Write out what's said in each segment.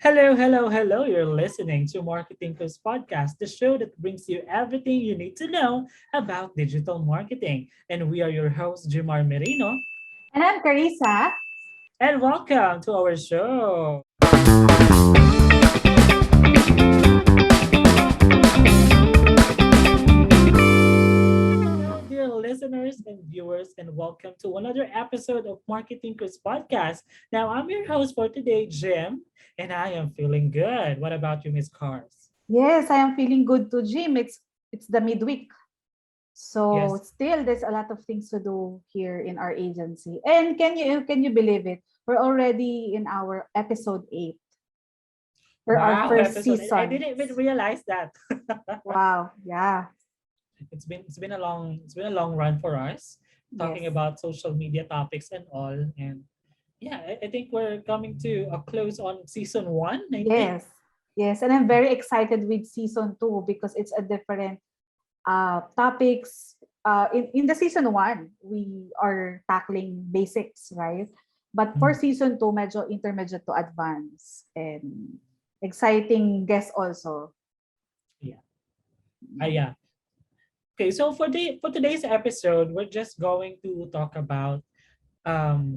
Hello, hello, hello. You're listening to MarkeThinkers podcast, the show that brings you everything you need to know about digital marketing. And we are your hosts, Jimar Merino, And I'm Carissa. and welcome to our show. Hello, dear listeners and viewers, and welcome to another episode of MarkeThinkers podcast. Now, I'm your host for today, Jim, and I am feeling good. What about you, Miss Cars? Yes, I am feeling good to gym. It's the midweek. So Yes. still there's a lot of things to do here in our agency. And can you believe it? We're already in our episode 8 for our Wow, first episode. I season. didn't even realize that. Wow. Yeah. It's been a long run for us Yes. talking about social media topics and all. And yeah, I think we're coming to a close on season one, I think. Yes. Yes. And I'm very excited with season 2 because it's a different topics. In the season 1, we are tackling basics, right? But for Mm, season 2, medyo intermediate to advanced and exciting guests also. yeah. Yeah. Okay, so for today's episode, we're just going to talk about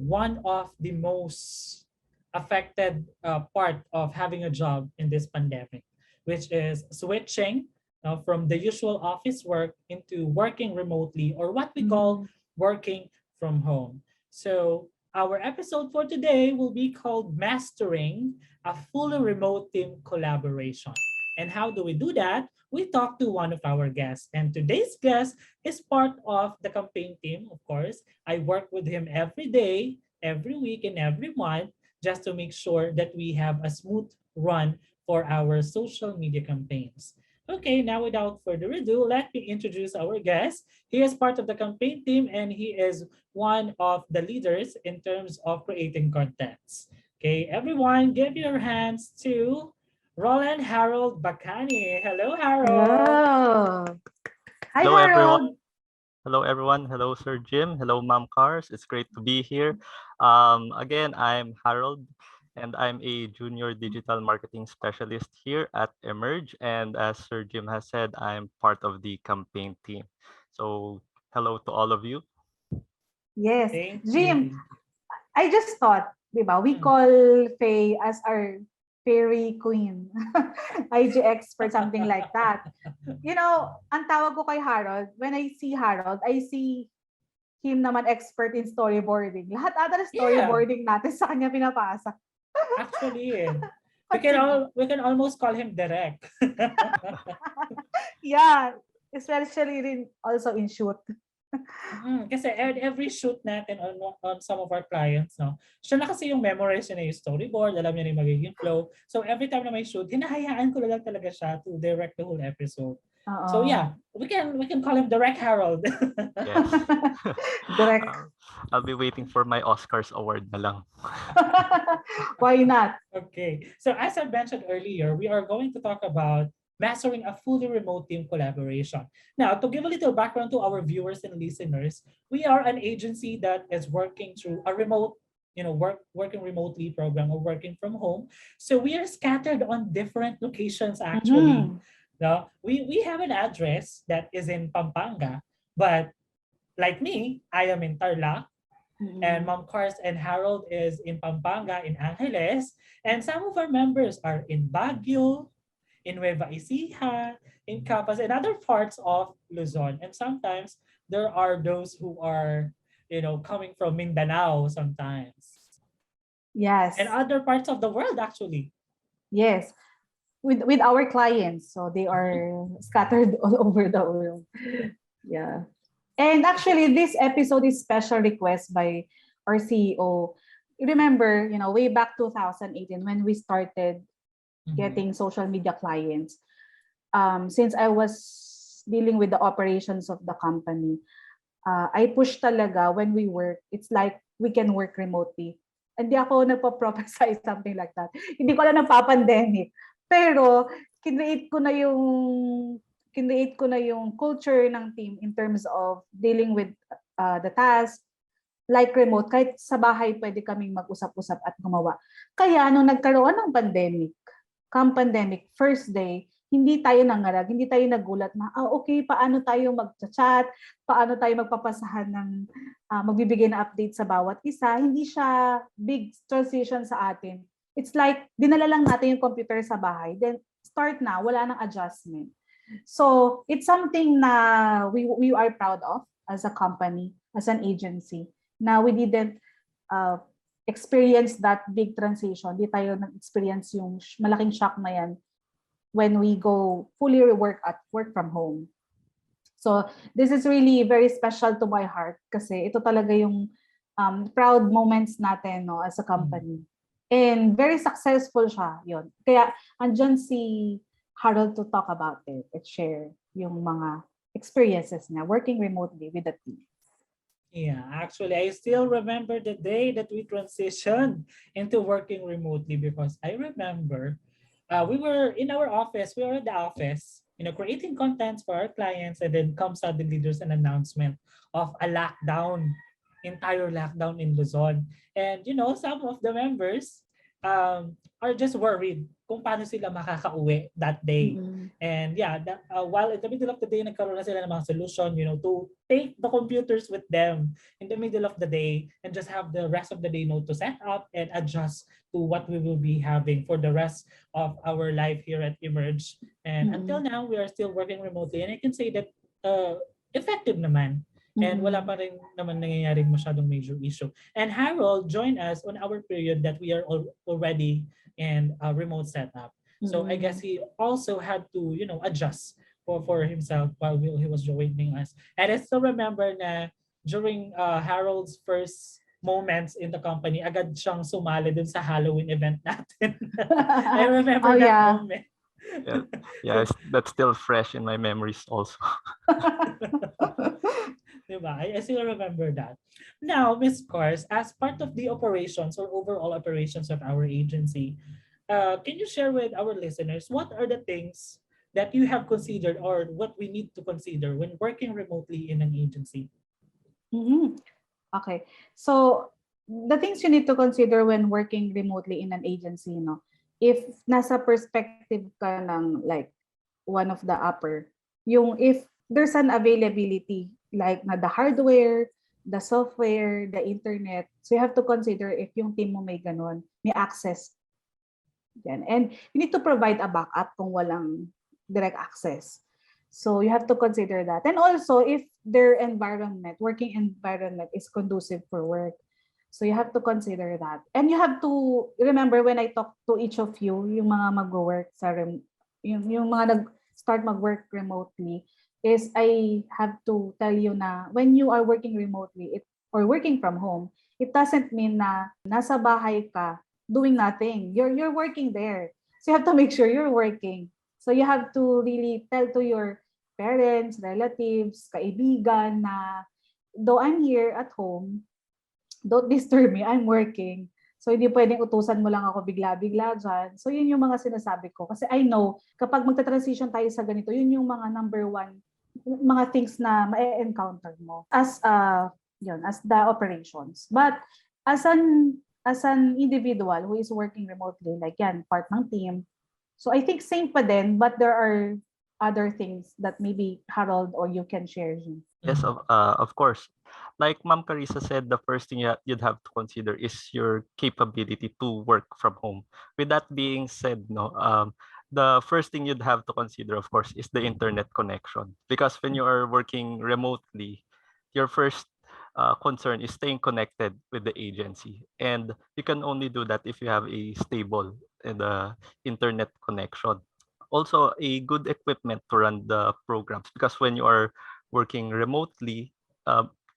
one of the most affected part of having a job in this pandemic, which is switching from the usual office work into working remotely, or what we call Mhm. working from home. So, our episode for today will be called Mastering a Fully Remote Team Collaboration. And how do we do that? We talk to one of our guests. And today's guest is part of the campaign team, of course. I work with him every day, every week, and every month just to make sure that we have a smooth run for our social media campaigns. Okay, now without further ado, let me introduce our guest. He is part of the campaign team and he is one of the leaders in terms of creating contents. Okay, everyone, give your hands to Roland Harold Bacani. Hello, Harold. Hello. Hi, Hello, everyone. Harold. Hello, everyone. Hello, Sir Jim. Hello, Mom Cars. It's great to be here. Again, I'm Harold, and I'm a junior digital marketing specialist here at Emerge. And as Sir Jim has said, I'm part of the campaign team. So, hello to all of you. Yes. Thank Jim, you. I just thought, di ba, we Mm. call Faye as our fairy queen, IG expert, something like that. Ang tawag ko kay Harold, when I see Harold, I see him naman expert in storyboarding. Lahat ata ng Yeah, storyboarding natin sa kanya pinapasa. actually, Kasi, we can almost call him direct. yeah, especially rin also in shoot. Kasi every shoot natin on some of our clients, no, siya na kasi yung memorize niya na yung storyboard, alam niya na yung magiging flow. So every time na may shoot, hinahayaan ko na lang talaga siya to direct the whole episode. So Oo. yeah, we can call him Direct Harold. Yes. Direct. Uh, I'll be waiting for my Oscars award na lang. Why not? Okay. So as I mentioned earlier, we are going to talk about mastering a fully remote team collaboration. Now, to give a little background to our viewers and listeners, we are an agency that is working through a remote, working remotely program or working from home. So we are scattered on different locations actually. Mhm. Now, we have an address that is in Pampanga, but like me, I am in Tarlac, and Mm-mm. Mom Cars and Harold is in Pampanga, in Angeles, and some of our members are in Baguio, in Nueva Ecija, in Capas, and other parts of Luzon. And sometimes there are those who are, coming from Mindanao sometimes, and Yes. other parts of the world actually. Yes. With our clients, so they Mhm. are scattered all over the world. Yeah. And So, actually, this episode is special request by our CEO. Remember, way back 2018 when we started mhm, getting social media clients. Since I was dealing with the operations of the company, I push talaga when we work. It's like we can work remotely. Hindi ako nagpa-prophesy something like that. Hindi ko alam nagpa-pandemic. Pero, kinreate ko na yung culture ng team in terms of dealing with the task, like remote, kahit sa bahay pwede kaming mag-usap-usap at gumawa. Kaya nung nagkaroon ng pandemic, first day, hindi tayo nangarag, hindi tayo nagulat na, okay, paano tayo mag-chat, paano tayo magpapasahan ng magbibigay na update sa bawat isa. Hindi siya big transition sa atin. It's like, dinala lang natin yung computer sa bahay, then start na, wala nang adjustment. So, it's something na we are proud of as a company, as an agency, na we didn't experience that big transition. Di tayo nag-experience yung malaking shock na yan when we go fully work from home. So, this is really very special to my heart kasi ito talaga yung proud moments natin, no, as a company. And very successful siya, yun. Kaya andyan si Harold to talk about it and share yung mga experiences niya working remotely with the team. Yeah, actually, I still remember the day that we transitioned into working remotely because I remember we were in our office, we were in the office, creating contents for our clients, and then comes suddenly there's an announcement of a lockdown, entire lockdown in Luzon. And, some of the members are just worried kung paano sila makakauwi that day. Mm-hmm. And yeah, while in the middle of the day, nagkaroon na sila ng mga solution, to take the computers with them in the middle of the day and just have the rest of the day, to set up and adjust to what we will be having for the rest of our life here at Emerge. And until now, we are still working remotely. And I can say that effective naman. And wala pa rin naman nangyayaring masyadong major issue. And Harold joined us on our period that we are already in a remote setup. So I guess he also had to, adjust for himself while he was joining us. And I still remember na during Harold's first moments in the company, agad siyang sumali dun sa Halloween event natin. I remember that moment. Yeah, that's still fresh in my memories also. Diba? I still remember that. Now, Ms. Cars, as part of the operations or overall operations of our agency, can you share with our listeners what are the things that you have considered or what we need to consider when working remotely in an agency? Okay. So, the things you need to consider when working remotely in an agency, if nasa perspective ka ng like one of the upper, yung if there's an availability like na the hardware, the software, the internet, so you have to consider if yung team mo may ganun, may access. Yan. And you need to provide a backup kung walang direct access. So you have to consider that. And also if their working environment is conducive for work. So you have to consider that. And you have to remember when I talk to each of you, yung mga mag-work sa yung mga nag-start mag-work remotely, is I have to tell you na when you are working remotely or working from home, it doesn't mean na nasa bahay ka doing nothing. You're working there. So you have to make sure you're working. So you have to really tell to your parents, relatives, kaibigan na though I'm here at home, don't disturb me, I'm working. So hindi pwedeng utusan mo lang ako bigla-bigla dyan. So yun yung mga sinasabi ko. Kasi I know, kapag magta-transition tayo sa ganito, yun yung mga number one, mga things na ma-encounter mo as the operations. But as an individual who is working remotely, like yan, part ng team. So I think same pa din, but there are other things that maybe Harold or you can share. Yes, of course. Like Ma'am Carissa said, the first thing you'd have to consider is your capability to work from home. With that being said, the first thing you'd have to consider, of course, is the internet connection. Because when you are working remotely, your first concern is staying connected with the agency. And you can only do that if you have a stable internet connection. Also, a good equipment to run the programs. Because when you are working remotely,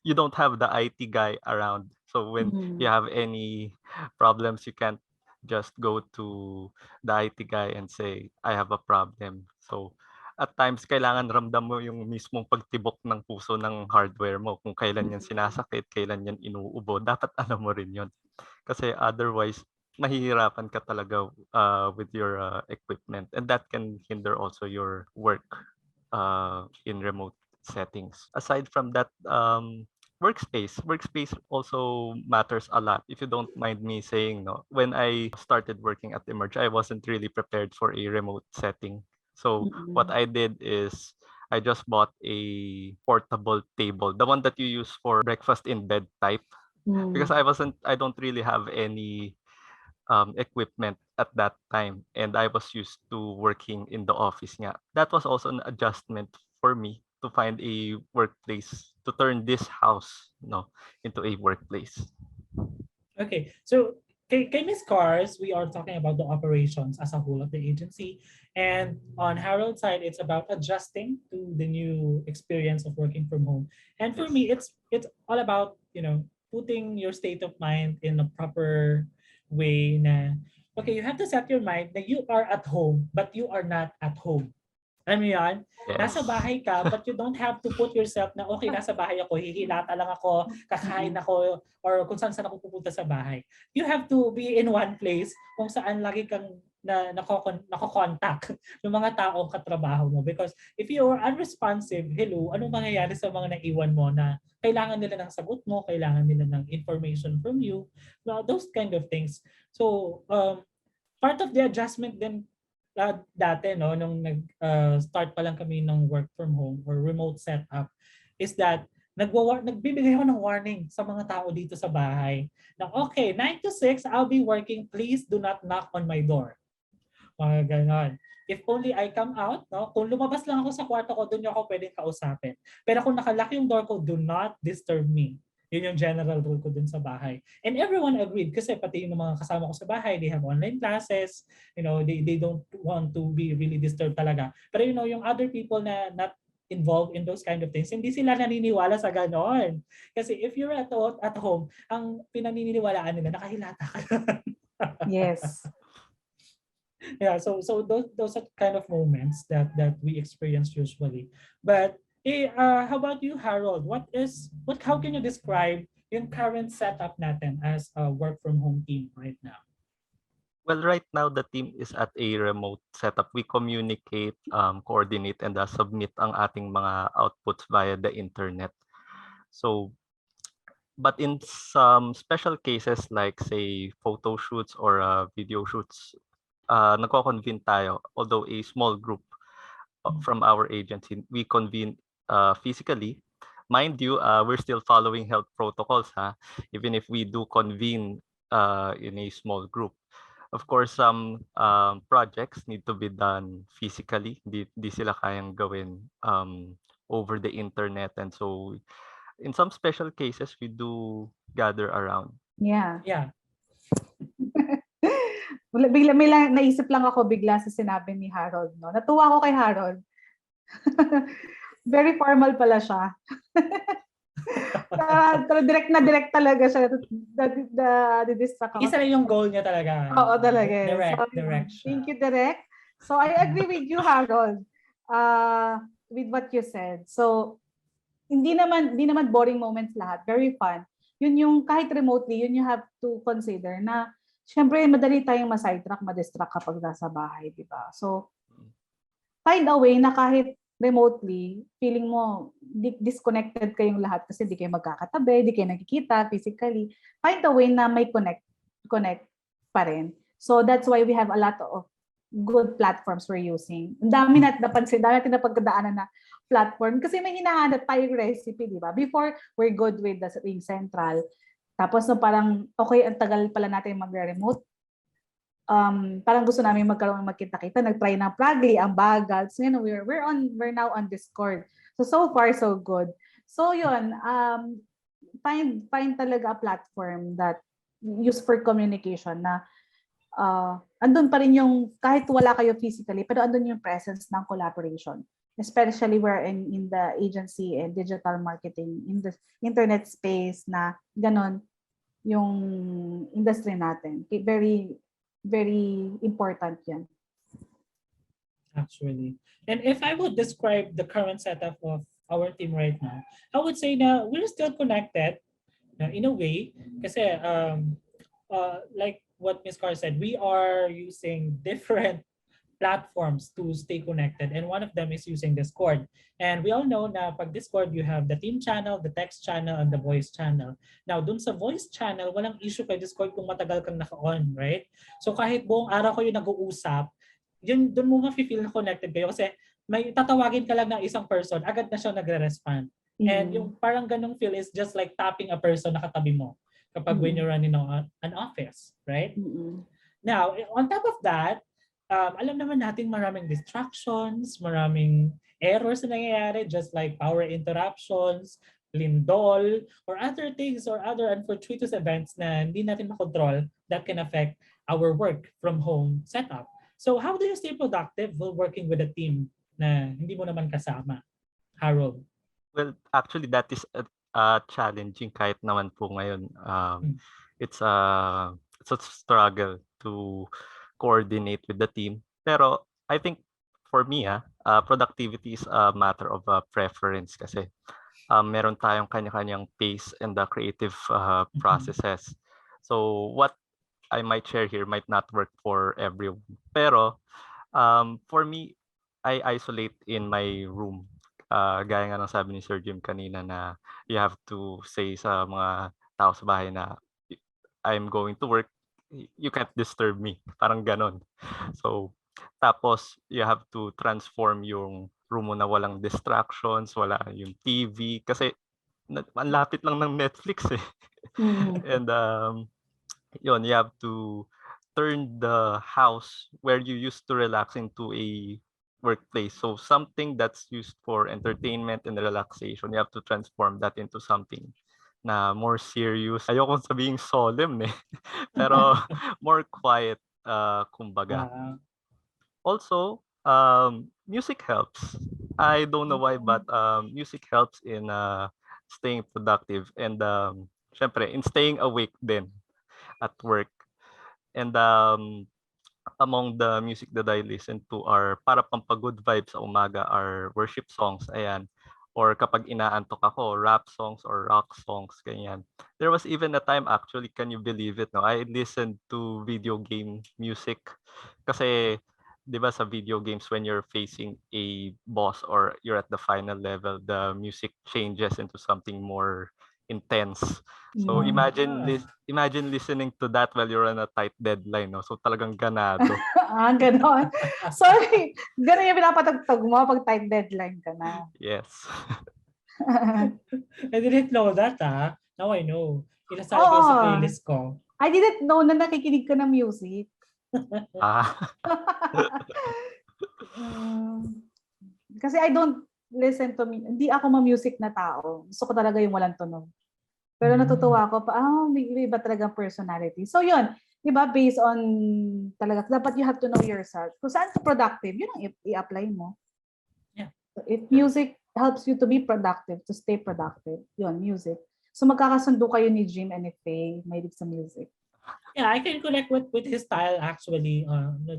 you don't have the IT guy around. So when you have any problems, you can't just go to the IT guy and say, I have a problem. So at times, kailangan ramdam mo yung mismong pagtibok ng puso ng hardware mo. Kung kailan yan sinasakit, kailan yan inuubo, dapat alam mo rin yun. Kasi otherwise, mahihirapan ka talaga with your equipment. And that can hinder also your work in remote settings. Aside from that, workspace also matters a lot. If you don't mind me saying, no, when I started working at Emerge, I wasn't really prepared for a remote setting. So what Mm-mm. I did is I just bought a portable table, the one that you use for breakfast in bed type, because Mm. I don't really have any equipment at that time, and I was used to working in the office nga. That was also an adjustment for me to find a workplace, to turn this house, into a workplace. Okay, so kay Miss Cars, we are talking about the operations as a whole of the agency. And on Harold's side, it's about adjusting to the new experience of working from home. And for Yes. me, it's all about, putting your state of mind in a proper way na, okay, you have to set your mind that you are at home, but you are not at home. Alam mo yan? Yes. Nasa bahay ka, but you don't have to put yourself na, okay, nasa bahay ako, hihilata lang ako, kakain Mm-mm. ako, or kung saan ako pupunta sa bahay. You have to be in one place kung saan lagi kang nakokontak ng mga taong katrabaho mo. Because if you are unresponsive, hello, anong mangyayari sa mga naiwan mo na kailangan nila ng sagot mo, kailangan nila ng information from you, those kind of things. So, part of the adjustment din dati no nung start pa lang kami ng work from home or remote setup is that nagbibigay ako ng warning sa mga tao dito sa bahay na okay, 9 to 6 I'll be working, please do not knock on my door. Mga ganon. If only I come out, no? Kung lumabas lang ako sa kwarto ko, doon niyo ako pwedeng kausapin. Pero kung nakalock yung door ko, do not disturb me. Yun yung general rule ko dun sa bahay. And everyone agreed kasi pati yung mga kasama ko sa bahay, they have online classes, they don't want to be really disturbed talaga. Pero yung other people na not involved in those kind of things, hindi sila naniniwala sa ganon. Kasi if you're at home, ang pinaniniwalaan nila, nakahilata ka. Yes. Yeah, so those are kind of moments that we experience usually. But how about you, Harold? How can you describe yung current setup natin as a work from home team right now? Well, right now the team is at a remote setup. We communicate, coordinate, and submit ang ating mga outputs via the internet. So, but in some special cases like say photo shoots or video shoots, nagko-convene tayo, although a small group from our agency, we convene physically. Mind you, we're still following health protocols, even if we do convene in a small group. Of course, some projects need to be done physically. Di sila kayang gawin over the internet. And so, in some special cases, we do gather around. Yeah. Yeah. Bigla naisip lang ako bigla sa sinabi ni Harold, no. Natuwa ako kay Harold. Very formal pala siya. Pero direct talaga siya. Distract ako. Isa lang yung goal niya talaga. Oo, talaga. Direct siya. Thank you, Direk. So, I agree with you, Harold, with what you said. So, hindi naman boring moments lahat. Very fun. Yun yung kahit remotely, yun you have to consider na syempre madali tayong ma-sidetrack, ma-distract kapag nasa bahay, di ba? So, find a way na kahit remotely, feeling mo disconnected kayong lahat kasi di kayo magkakatabi, di kayo nagkikita physically. Find a way na may connect pa rin. So that's why we have a lot of good platforms we're using. Ang dami natin napagdaanan na platform kasi may hinahanap tayong recipe, di ba? Before, we're good with the Ring Central. Tapos no, parang okay, ang tagal pala natin magre-remote. Parang gusto namin magkita-kita, nag-try ng Plagly, ang bagal. So yun, we're now on Discord. So far so good. So yun, find talaga a platform that used for communication na andun pa rin yung kahit wala kayo physically, pero andun yung presence ng collaboration. Especially we're in the agency and digital marketing in the internet space na ganon yung industry natin. Very very important yan. Actually. And if I would describe the current setup of our team right now, I would say na we're still connected in a way kasi like what Ms. Carr said, we are using different platforms to stay connected, and one of them is using Discord. And we all know na pag Discord, you have the team channel, the text channel, and the voice channel. Now, dun sa voice channel, walang issue kay Discord kung matagal kang naka-on, right? So kahit buong araw kayo nag-uusap, yun dun mo ma-feel na connected kayo kasi may tatawagin ka lang ng isang person, agad na siya nagre-respond. And yung parang ganung feel is just like tapping a person na katabi mo kapag when you're running an office, right? Now, on top of that, alam naman natin maraming distractions, maraming errors na nangyayari, just like power interruptions, lindol, or other things or other unfortuitous events na hindi natin makontrol that can affect our work from home setup. So how do you stay productive while working with a team na hindi mo naman kasama? Harold? Well, actually, that is challenging kahit naman po ngayon. It's a struggle to coordinate with the team. Pero I think for me, productivity is a matter of preference kasi meron tayong kanya-kanyang pace and the creative processes. So what I might share here might not work for everyone. Pero for me, I isolate in my room. Gaya nga ng sabi ni Sir Jim kanina na you have to say sa mga tao sa bahay na I'm going to work, you can't disturb me. Parang ganon. So, tapos you have to transform yung room mo na walang distractions, wala yung TV. Kasi ang lapit lang ng Netflix eh. And yun, you have to turn the house where you used to relax into a workplace. So something that's used for entertainment and relaxation, you have to transform that into something na more serious. Ayoko sabihing solemn eh. Pero more quiet, kumbaga. Also, music helps. I don't know why, but music helps in staying productive and syempre, in staying awake din at work. And among the music that I listen to are para pampagood vibes sa umaga are worship songs, ayan. Or kapag inaantok ako, rap songs or rock songs, ganyan. There was even a time actually, can you believe it, no? I listened to video game music kasi 'di ba sa video games when you're facing a boss or you're at the final level, the music changes into something more intense. So imagine listening to that while you're on a tight deadline, no? So talagang ganado. Ganon. Sorry, ganon yung pinapatagtog mo pag tight deadline ka na. Yes. I didn't know that, Now I know. Ilasali ko sa playlist ko. I didn't know na nakikinig ka ng music. Kasi I don't listen to hindi ako ma-music na tao. Gusto ko talaga yung walang tunog. Pero natutuwa ako may iba talaga personality. So yun, di ba, based on talaga, dapat you have to know yourself. Kung saan ka productive, yun ang i-apply mo. Yeah. So if music helps you to be productive, to stay productive, yun, music. So magkakasundo kayo ni Jim and ni Faye, mahilig sa music. Yeah, I can connect with his style actually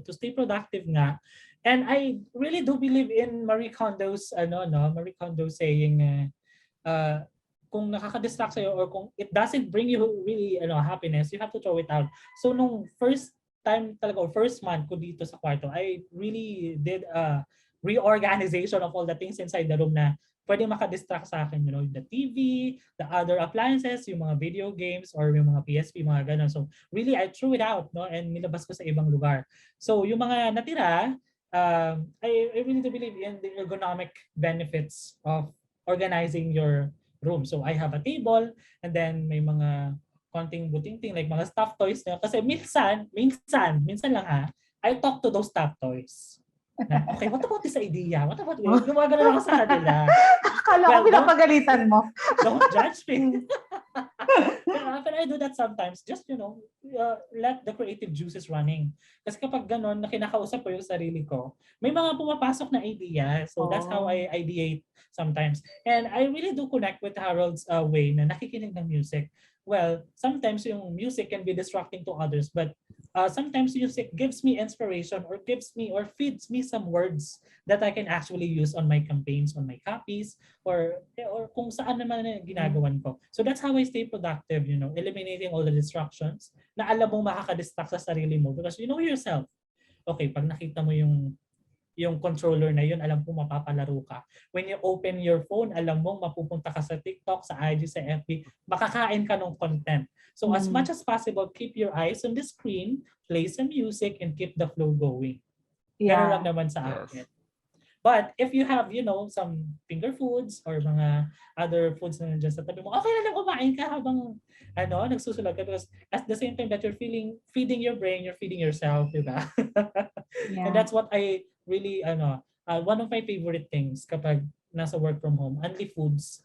to stay productive nga. And I really do believe in Marie Kondo's Marie Kondo saying kung nakaka-distract sa'yo or kung it doesn't bring you really happiness, you have to throw it out. So nung first time talaga or first month ko dito sa kwarto, I really did a reorganization of all the things inside the room na pwede maka-distract sa akin, the TV, the other appliances, yung mga video games or yung mga PSP, mga ganun. So really I threw it out, and nilabas ko sa ibang lugar. So yung mga natira, I really do believe in the ergonomic benefits of organizing your room. So I have a table and then may mga konting buting-ting like mga stuffed toys na kasi minsan lang I talk to those stuffed toys. Na, okay, what about this idea? What about this? Gumagano ako sa kanila. Akala ko pinapagalitan mo. Don't judge me. But I do that sometimes. Just, let the creative juices running. Kasi kapag ganon, na kinakausap ko yung sarili ko, may mga pumapasok na idea. So that's how I ideate sometimes. And I really do connect with Harold's way na nakikinig ng music. Well, sometimes yung music can be distracting to others, but sometimes music gives me inspiration or gives me or feeds me some words that I can actually use on my campaigns, on my copies, or kung saan naman na ginagawan ko. So that's how I stay productive, eliminating all the distractions na alam mong makaka-distract sa sarili mo because you know yourself. okay, pag nakita mo yung controller na yun, alam mo mapapalaro ka. When you open your phone, alam mo mapupunta ka sa TikTok, sa IG, sa FB, makakain ka ng content. So as much as possible, keep your eyes on the screen, play some music, and keep the flow going. Ganun lang Yeah. naman sa Yes. akin. But if you have, some finger foods or mga other foods na nandiyan sa tabi mo, okay na lang kumain ka habang nagsusulat ka because at the same time that you're feeding your brain, you're feeding yourself, di ba? And Yeah. that's what I really, one of my favorite things kapag nasa work from home, only foods.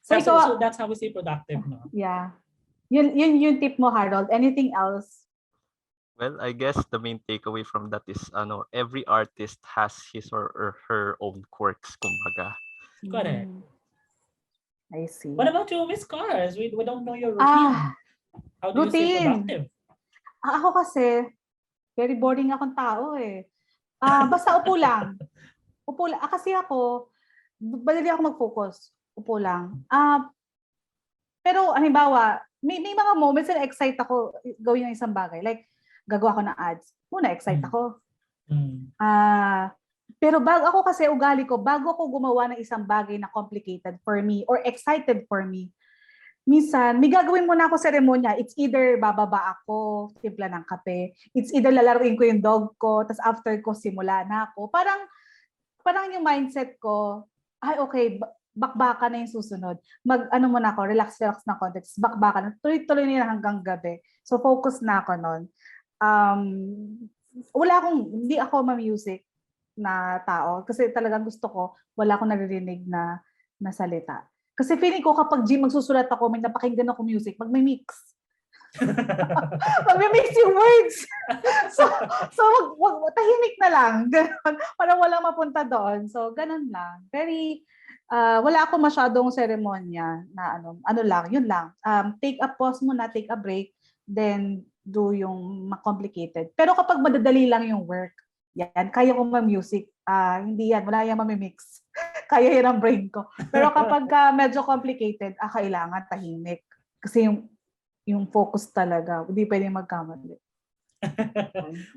So So ikaw, that's how we stay productive, no? yeah. Yun yung tip mo, Harold. Anything else? Well, I guess the main takeaway from that is every artist has his or her own quirks, kumbaga. Correct. Mm, I see. What about you, Miss Cars? We don't know your Ah, routine. How do you stay routine. productive? Ako kasi, very boring akong tao eh. Basta upo lang. Upo lang. Kasi ako, madali ako mag-focus. Upo lang. Pero halimbawa, may mga moments na excite ako gawin yung isang bagay. Like, gagawa ko ng ads. Muna, excite Mm. ako. Mm. Pero ako kasi ugali ko, bago ako gumawa ng isang bagay na complicated for me or excited for me, minsan, may gagawin muna ako seremonya. It's either bababa ako, timpla ng kape. It's either lalaruin ko yung dog ko, tas after ko simula na ako. Parang yung mindset ko, ay okay, bakbakan na yung susunod. Muna ako, relax na context. Bakbakan na. Tuloy-tuloy na yun hanggang gabi. So focus na ako nun. Hindi ako ma-music na tao. Kasi talagang gusto ko, wala akong naririnig na salita. Kasi feeling ko kapag magsusulat ako, may napakinggan ako music, magme-mix. Magme-mix yung words. So tahimik na lang. Para walang mapunta doon. So, ganun lang. Wala ako masyadong seremonya na yun lang. Take a pause muna, take a break, then do yung complicated. Pero kapag madadali lang yung work, yan, kaya ko mag-music. Hindi yan, wala yan mamimix. Kaya yan ang brain ko. Pero kapag medyo complicated, kailangan tahimik. Kasi yung focus talaga, hindi pwedeng magkamali.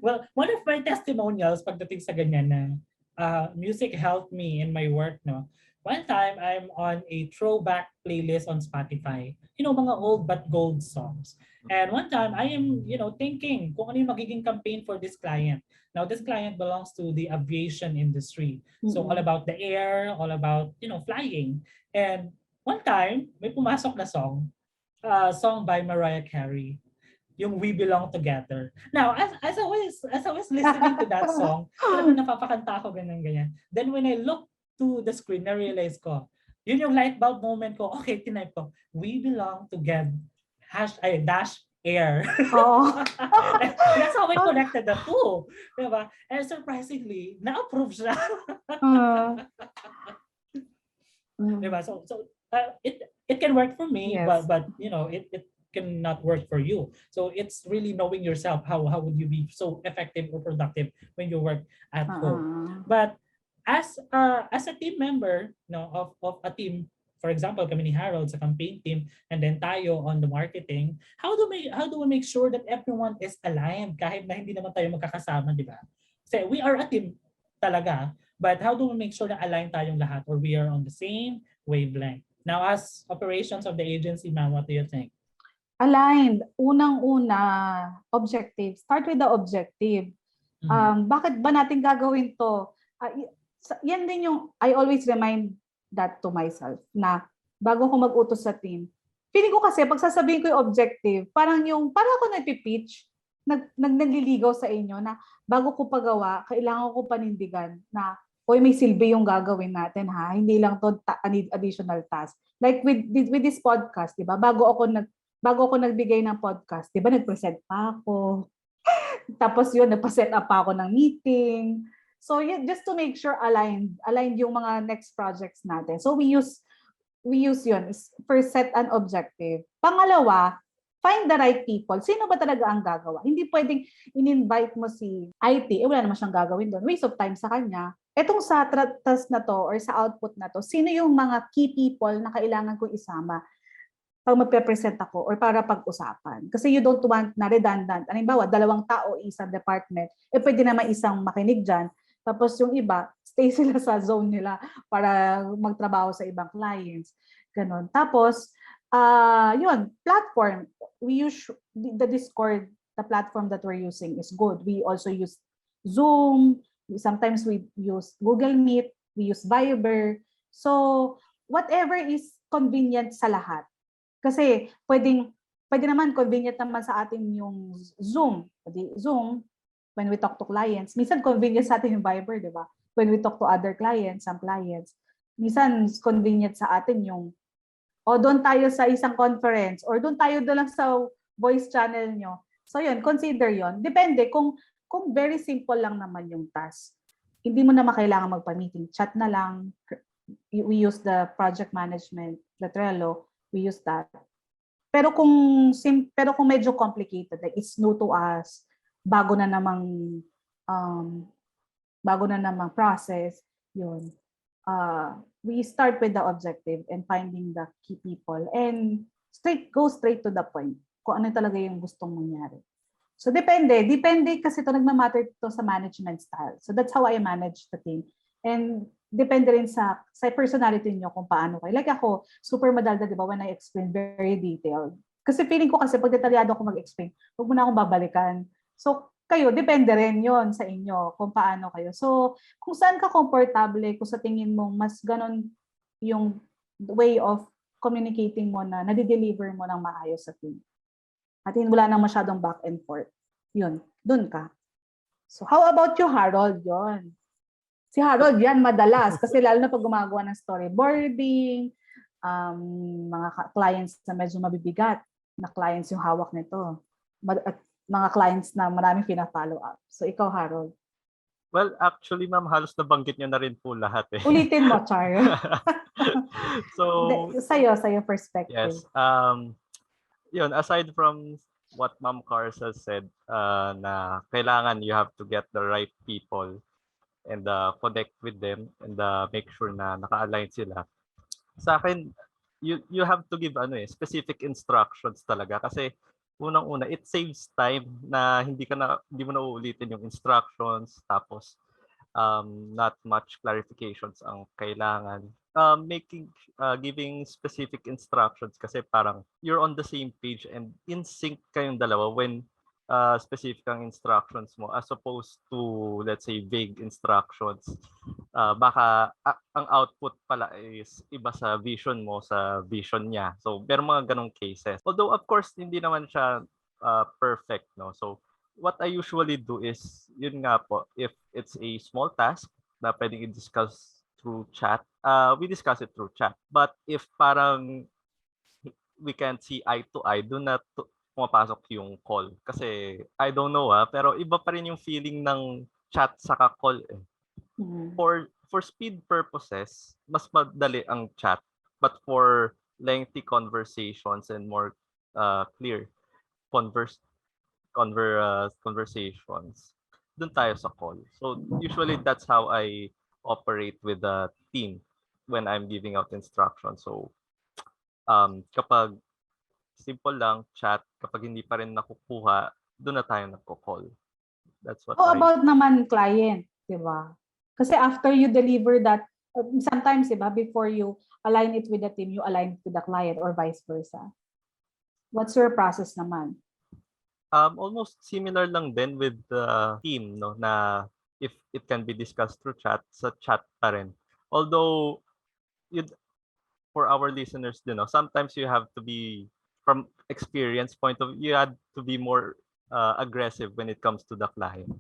Well, one of my testimonials pagdating sa ganyan na music helped me in my work, no? One time, I'm on a throwback playlist on Spotify. Mga old but gold songs. And one time, I am, thinking kung ano yung magiging campaign for this client. Now, this client belongs to the aviation industry. So, all about the air, all about, flying. And one time, may pumasok na song by Mariah Carey, yung We Belong Together. Now, as I was listening to that song, talagang napapakanta ako ganyan. Then when I look to the screen, na-realize ko, yun yung light bulb moment ko. Okay, tinype ko, We Belong Together, dash air. Oh. That's how I connected the two. Diba? And surprisingly, na-approve siya. Diba? So it can work for me, Yes. but it cannot work for you. So it's really knowing yourself. How would you be so effective or productive when you work at home? But as a team member, of a team, for example, kami ni Harold sa campaign team, and then tayo on the marketing, how do we make sure that everyone is aligned kahit na hindi naman tayo magkakasama, di ba? Kasi we are a team talaga, but how do we make sure na aligned tayong lahat or we are on the same wavelength? Now, as operations of the agency, ma'am, what do you think? Aligned. Unang-una, objective. Start with the objective. Bakit ba natin gagawin to? Yan din yung, I always remind that to myself, na bago ko mag-utos sa team, feeling ko kasi, pag sasabihin ko yung objective, parang ako nagpipitch, nagliligaw sa inyo na bago ko pagawa, kailangan ko panindigan na, may silbi yung gagawin natin ha, hindi lang to additional task. Like with this podcast, di ba? Bago ako nagbigay ng podcast, di ba, nag-present pa ako. Tapos yun, nagpa-set up pa ako ng meeting. So just to make sure aligned yung mga next projects natin. So we use yun. First, set an objective. Pangalawa, find the right people. Sino ba talaga ang gagawa? Hindi pwedeng in-invite mo si IT, wala naman siyang gagawin doon. Waste of time sa kanya. Etong sa task na to or sa output na to, sino yung mga key people na kailangan kong isama? pag magpe-present ako or para pag-usapan. Kasi you don't want na redundant. Halimbawa, 2 tao, isang department, pwede naman isang makinig dyan. Tapos yung iba, stay sila sa zone nila para magtrabaho sa ibang clients. Ganon. Tapos, yun, platform. We use the Discord, the platform that we're using is good. We also use Zoom. Sometimes we use Google Meet. We use Viber. So, whatever is convenient sa lahat. Kasi pwede naman convenient naman sa atin yung Zoom. Zoom, when we talk to clients, minsan convenient sa atin yung Viber, di ba? When we talk to other clients, some clients, minsan convenient sa atin yung doon tayo sa isang conference or doon tayo doon lang sa voice channel nyo. So yun, consider yun. Depende kung very simple lang naman yung task. Hindi mo naman kailangan magpa-meeting. Chat na lang. We use the project management, the Trello. We use that. Pero kung medyo complicated, like it's new to us, bago na namang process, yun. We start with the objective and finding the key people and go straight to the point kung ano talaga yung gustong mangyari. So depende kasi ito nagmamatter ito sa management style. So that's how I manage the team. And depende rin sa personality niyo kung paano kayo. Like ako, super madalda, di ba, when I explain very detailed. Kasi feeling ko kasi pag detalyado ako mag-explain, huwag mo na akong babalikan. So kayo, depende rin yon sa inyo kung paano kayo. So kung saan ka komportable, kung sa tingin mo mas ganon yung way of communicating mo na nadi-deliver mo ng maayos sa team. At wala nang masyadong back and forth. Yun, dun ka. So how about you, Harold? Yon. Si Harold, yan madalas. Kasi lalo na pag gumagawa ng storyboarding, mga clients na medyo mabibigat na clients yung hawak nito. At mga clients na maraming pina-follow up. So ikaw, Harold. Well, actually, ma'am, halos nabanggit niyo na rin po lahat eh. Ulitin mo, Char. So, sa'yo perspective. Yes. Yun, aside from what Ma'am Carissa said, na kailangan you have to get the right people and connect with them and make sure na naka-align sila. Sa akin, you have to give specific instructions talaga kasi unang-una it saves time na hindi mo na uulitin yung instructions tapos not much clarifications ang kailangan. Giving specific instructions kasi parang you're on the same page and in sync kayong dalawa when specific ang instructions mo as opposed to, let's say, vague instructions. Baka ang output pala is iba sa vision mo sa vision niya. So, pero mga ganong cases. Although, of course, hindi naman siya perfect, no? So, what I usually do is, yun nga po, if it's a small task na pwedeng i-discuss through chat, we discuss it through chat. But if parang we can't see eye to eye, do not pumapasok yung call. Kasi, I don't know pero iba pa rin yung feeling ng chat saka call eh. Mm-hmm. For speed purposes, mas madali ang chat. But for lengthy conversations and more clear conversations, dun tayo sa call. So, usually that's how I operate with the team when I'm giving out instructions. So, kapag simple lang, chat. Kapag hindi pa rin nakukuha, doon na tayo nagko-call. That's what How about naman client, di ba? Kasi after you deliver that, sometimes, di ba, before you align it with the team, you align it with the client or vice versa. What's your process naman? Almost similar lang din with the team, no, na if it can be discussed through chat, sa chat pa rin. Although, for our listeners, sometimes you have to be, from experience point of view, you had to be more aggressive when it comes to the client.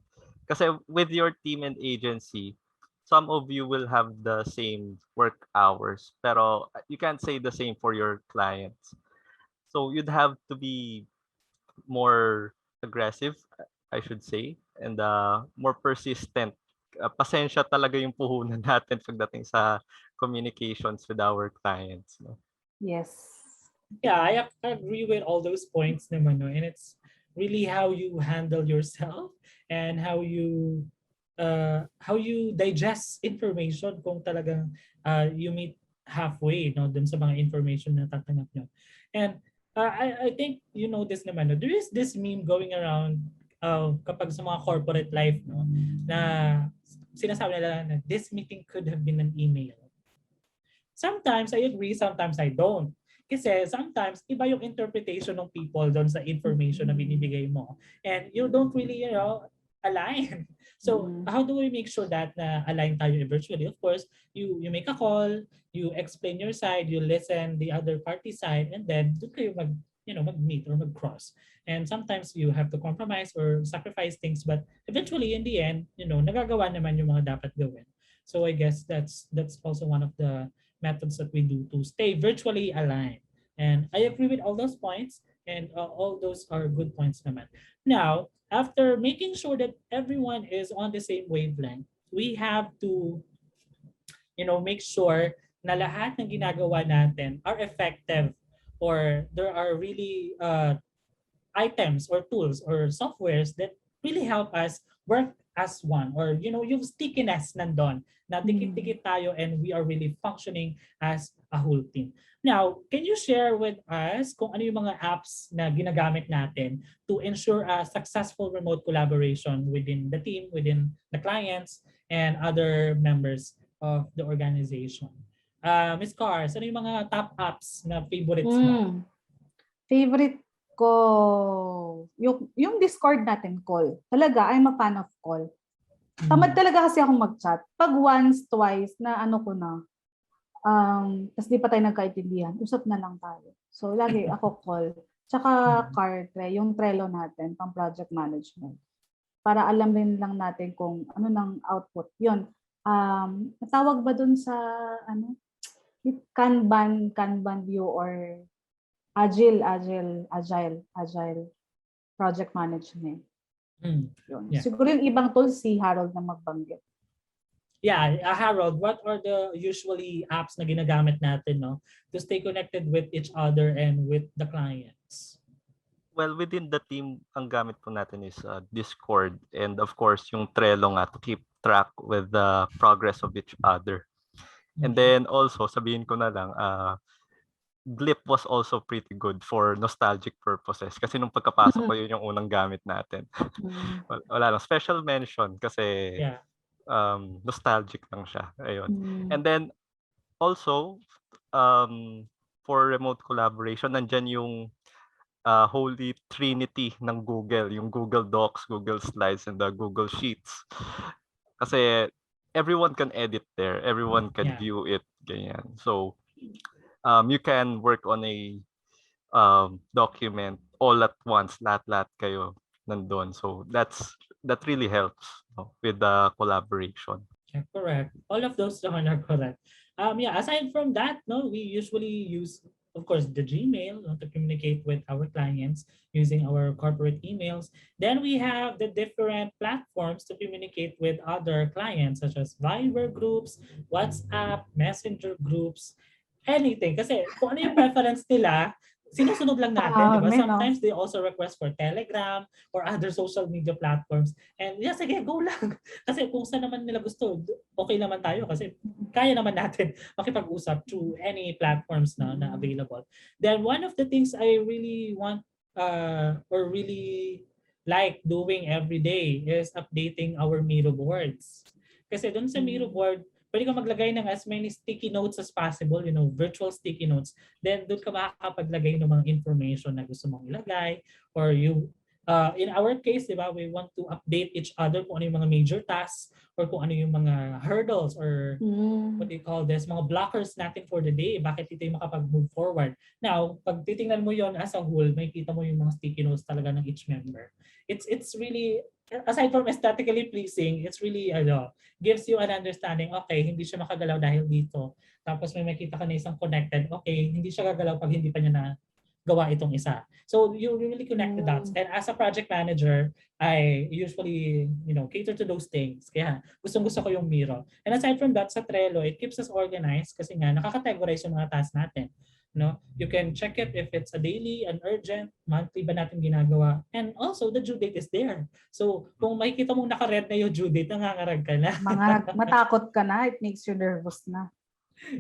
Kasi with your team and agency, some of you will have the same work hours, pero you can't say the same for your clients. So you'd have to be more aggressive, I should say, and more persistent. Pasensya talaga yung puhunan natin pagdating sa communications with our clients. No? Yes. Yeah, I agree with all those points naman, no? And it's really how you handle yourself and how you digest information kung talagang you meet halfway, no, dun sa mga information na tatanggap nyo. And I think you know this naman, no? There is this meme going around kapag sa mga corporate life, no, na sinasabi nila na this meeting could have been an email. Sometimes I agree, sometimes I don't. Kasi sometimes iba yung interpretation ng people doon sa information na binibigay mo. And you don't really, you know, align. So how do we make sure that na align tayo virtually? Of course, you make a call, you explain your side, you listen the other party side, and then doon kayo mag-meet or mag-cross. And sometimes you have to compromise or sacrifice things, but eventually in the end, nagagawa naman yung mga dapat gawin. So I guess that's also one of the methods that we do to stay virtually aligned. And I agree with all those points, and all those are good points naman. Now, after making sure that everyone is on the same wavelength, we have to, make sure na lahat ng ginagawa natin are effective, or there are really items or tools or softwares that really help us work as one, or yung stickiness nandun na dikit-dikit tayo and we are really functioning as a whole team. Now, can you share with us kung ano yung mga apps na ginagamit natin to ensure a successful remote collaboration within the team, within the clients, and other members of the organization? Ms. Cars, ano yung mga top apps na favorites mo? Favorite ko, yung Discord natin, call. Talaga, I'm a fan of call. Tamad talaga kasi akong mag-chat. Pag once, twice, na ano ko na, tapos di pa tayo nagkaintindihan, usap na lang tayo. So, lagi ako call. Tsaka yung Trello natin, pang project management. Para alam rin lang natin kung ano ng output. Yun. Natawag ba dun sa, Kanban view or agile project management. Yun. Yeah. Siguro yung ibang tools si Harold na magbanggit. Yeah, Harold, what are the usually apps na ginagamit natin, no, to stay connected with each other and with the clients? Well, within the team, ang gamit po natin is Discord, and of course yung Trello nga to keep track with the progress of each other. And then also, sabihin ko na lang, Glip was also pretty good for nostalgic purposes. Kasi nung pagkapasok ko, yun yung unang gamit natin. Wala lang. Special mention kasi nostalgic lang siya. Ayun. And then also, for remote collaboration, nandyan yung holy trinity ng Google. Yung Google Docs, Google Slides, and the Google Sheets. Kasi everyone can edit there. Everyone can view it. Ganyan. So, you can work on a document all at once, lahat kayo nandun. So that really helps with the collaboration. Yeah, correct. All of those are correct. Aside from that, we usually use, of course, the Gmail to communicate with our clients using our corporate emails. Then we have the different platforms to communicate with other clients, such as Viber groups, WhatsApp, Messenger groups, anything. Kasi kung ano yung preference nila, sinusunod lang natin, diba? Sometimes they also request for Telegram or other social media platforms. And sige, go lang. Kasi kung saan naman nila gusto, okay naman tayo kasi kaya naman natin makipag-usap through any platforms na available. Then one of the things I really want or really like doing every day is updating our Miro boards. Kasi doon sa Miro board, pwede ka maglagay ng as many sticky notes as possible, virtual sticky notes. Then doon ka makakapaglagay ng mga information na gusto mong ilagay, or in our case, di ba, we want to update each other kung ano yung mga major tasks or kung ano yung mga hurdles or what do you call this, mga blockers natin for the day, bakit ito yung makapag-move forward. Now, pag titingnan mo yon as a whole, may kita mo yung mga sticky notes talaga ng each member. It's really, aside from aesthetically pleasing, it's really gives you an understanding, okay, hindi siya makagalaw dahil dito. Tapos may makita ka na isang connected, okay, hindi siya gagalaw pag hindi pa niya na gawa itong isa. So you really connect the dots. And as a project manager, I usually, cater to those things. Kaya gustong-gusto ko yung Miro. And aside from that, sa Trello, it keeps us organized kasi nga nakakategorize yung mga tasks natin. You can check it if it's a daily, an urgent, monthly ba natin ginagawa. And also, the due date is there. So, kung makikita mong naka-red na yung due date, nangangarag ka na. Matakot ka na, it makes you nervous na.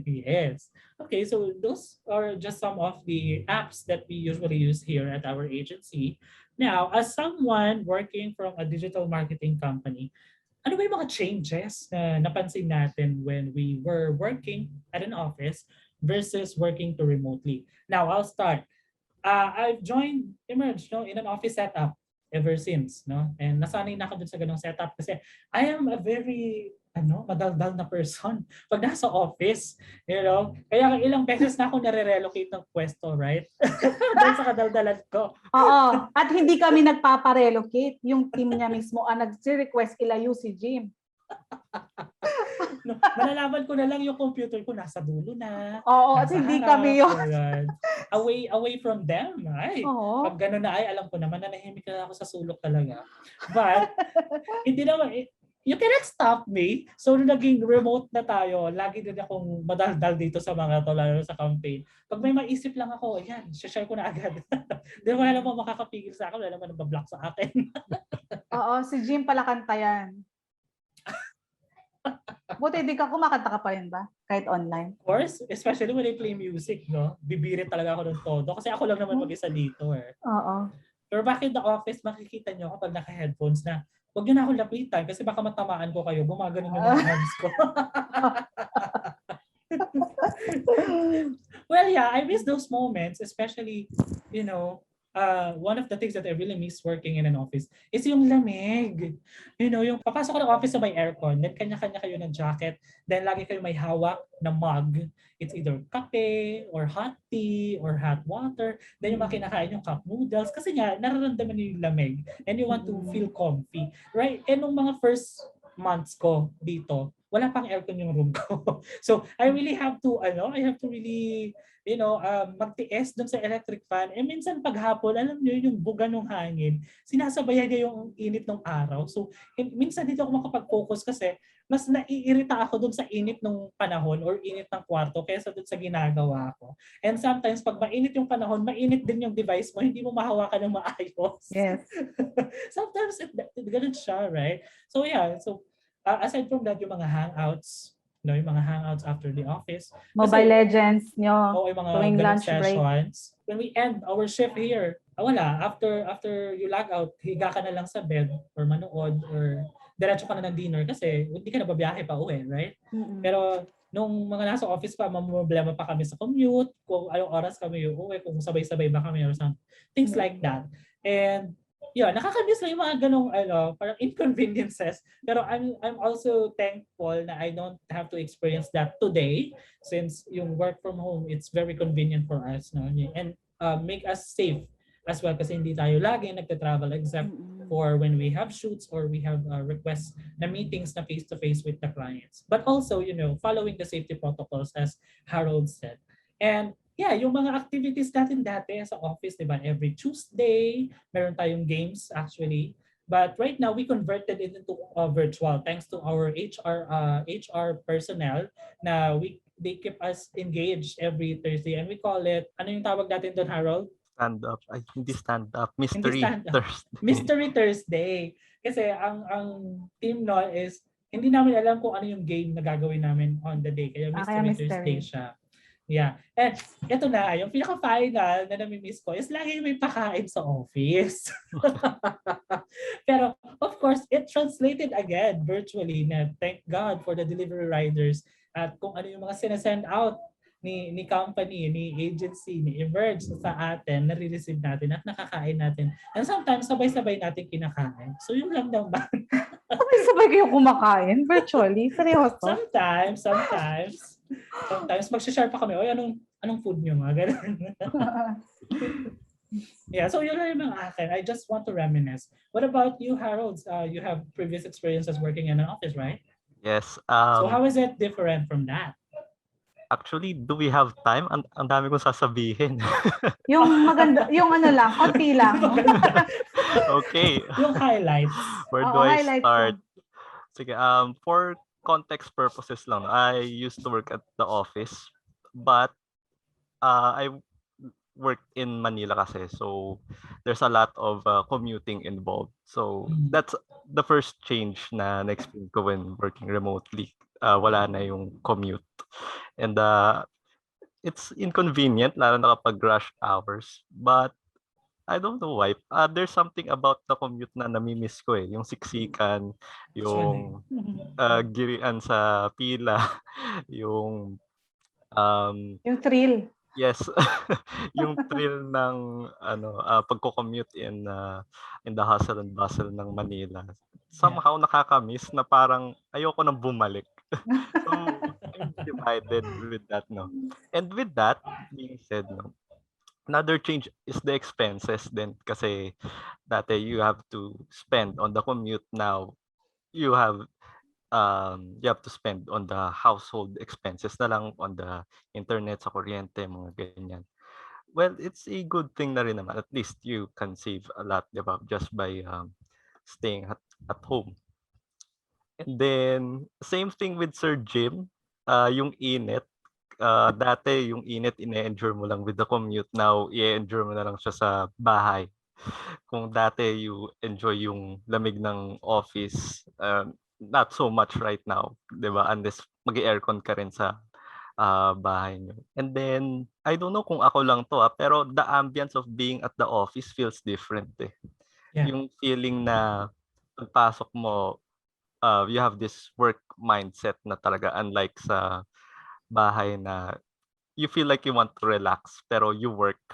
Yes. Okay, so those are just some of the apps that we usually use here at our agency. Now, as someone working from a digital marketing company, ano ba yung mga changes na napansin natin when we were working at an office versus working to remotely? Now, I'll start. I've joined Emerge no, in an office setup ever since. No? And nasanay na ako dun sa ganong setup kasi I am a very madaldal na person pag nasa office. You know? Kaya ilang beses na ako nare-relocate ng pwesto, right? Dahil sa kadaldalan ko. Oo. At hindi kami nagpapa-relocate. Yung team niya mismo ang nag-request ilayo si Jim. No, malalaman ko na lang yung computer ko nasa dulo na. Oo, at nasa hindi harap, kami yun. ganyan. Away from them. Ay, Oo. pag gano'n na ay, alam ko naman na nahimik na ako sa sulok talaga. But, hindi naman, you cannot stop me. So, nung naging remote na tayo, lagi din akong madaldal dito sa mga to, lalo sa campaign. Pag may maisip lang ako, ayan, share ko na agad. Hindi mo alam mo makakapigil sa akin, wala naman nabablock sa akin. Oo, si Jim pala kanta yan. Buti di ka kumakanta ka pa rin ba? Kahit online? Of course, especially when I play music, no? Bibirit talaga ako ng todo. Kasi ako lang naman mag-isa dito eh. Oo. Pero back in the office, makikita nyo kapag naka-headphones na huwag nyo na akong lapitan kasi baka matamaan ko kayo. Gumaganon yung mga hands ko. Well, yeah, I miss those moments, especially, you know, one of the things that I really miss working in an office is yung lamig. You know, yung papasok ko ng office na may aircon, then kanya-kanya kayo ng jacket, then lagi kayo may hawak na mug. It's either kape or hot tea or hot water. Then yung mga kinakain yung cup noodles. Kasi nga, nararamdaman niyo yung lamig and you want to feel comfy. Right? And nung mga first months ko dito, wala pang aircon yung room ko. So, I really have to, I have to really magtiis dun sa electric fan. Eh minsan paghapon, alam niyo yung buga ng hangin, sinasabayan niya yung init ng araw. So minsan dito ako makapag-focus kasi mas naiirita ako dun sa init ng panahon or init ng kwarto kaysa dun sa ginagawa ko. And sometimes pag mainit yung panahon, mainit din yung device mo, hindi mo mahawakan ng maayos. Yes. Sometimes ganun siya, right? So yeah, aside from that, yung mga hangouts, yung mga hangouts after the office. Mobile Legends nyo. Yung mga tuwing ganun lunch break. sessions. When we end our shift here, wala. After you log out, higa ka na lang sa bed or manood or diretso ka na ng dinner kasi hindi ka na babiyahe pa uwi, right? Mm-mm. Pero nung mga nasa office pa, mamroblema pa kami sa commute, kung anong oras kami uuwi, kung sabay-sabay ba kami or something. Things like that. And nakakamiss lang yung mga ganong parang inconveniences. Pero I'm also thankful na I don't have to experience that today since yung work from home, it's very convenient for us. No? And make us safe as well kasi hindi tayo lagi nagta-travel except for when we have shoots or we have requests na meetings na face-to-face with the clients. But also, following the safety protocols as Harold said. And yung mga activities natin dati sa office, di ba? Every Tuesday, meron tayong games actually. But right now, we converted it into virtual thanks to our HR personnel na they keep us engaged every Thursday. And we call it, ano yung tawag natin doon, Harold? Stand up. Ay, hindi stand up. Mystery Thursday. Mystery Thursday. Kasi ang team no is, hindi namin alam kung ano yung game na gagawin namin on the day. Kaya Mystery Thursday siya. Yeah. And ito na, yung pinaka-final na nami-miss ko is lagi may pakain sa office. Pero of course, it translated again virtually na thank God for the delivery riders at kung ano yung mga sinasend out ni company, ni agency, ni Emerge sa atin, nare-receive natin at nakakain natin. And sometimes, sabay-sabay natin kinakain. So yun lang naman. Sabay-sabay kayo kumakain virtually? Seryoso? Sometimes. Sometimes mag-share pa kami, oy, anong food nyo, mga ganun. Yeah, so yun lang yung mga akin. I just want to reminisce. What about you, Harold? You have previous experiences working in an office, right? Yes. So how is it different from that? Actually, do we have time? Ang dami kong sasabihin. Yung maganda, yung lang, konti lang. Okay. Yung highlights. Where do I start? Sige, for context purposes lang, I used to work at the office, but I worked in Manila kasi, so there's a lot of commuting involved. So that's the first change na na-experience ko when working remotely. Wala na yung commute. And it's inconvenient, lalo na kapag rush hours. But I don't know why. There's something about the commute na nami-miss ko eh. Yung siksikan, Actually. yung girian sa pila, yung um, Yung thrill. yes, yung thrill ng pagko-commute in the hustle and bustle ng Manila. Somehow nakaka-miss na parang ayoko nang bumalik. So I'm divided with that, no. And with that being said, no, another change is the expenses din kasi dati you have to spend on the commute. Now you have to spend on the household expenses na lang, on the internet, sa kuryente, mga ganyan. Well, it's a good thing na rin naman. At least you can save a lot, di ba? Just by staying at home. And then, same thing with Sir Jim. Yung init. Dati, yung init, ine-endure mo lang with the commute. Now, i-endure mo na lang siya sa bahay. Kung dati you enjoy yung lamig ng office, not so much right now, 'di ba? Unless mag-aircon ka rin sa bahay niyo. And then I don't know kung ako lang 'to pero the ambience of being at the office feels different eh. Yeah. Yung feeling na pagpasok mo, you have this work mindset na talaga, unlike sa bahay na you feel like you want to relax pero you work.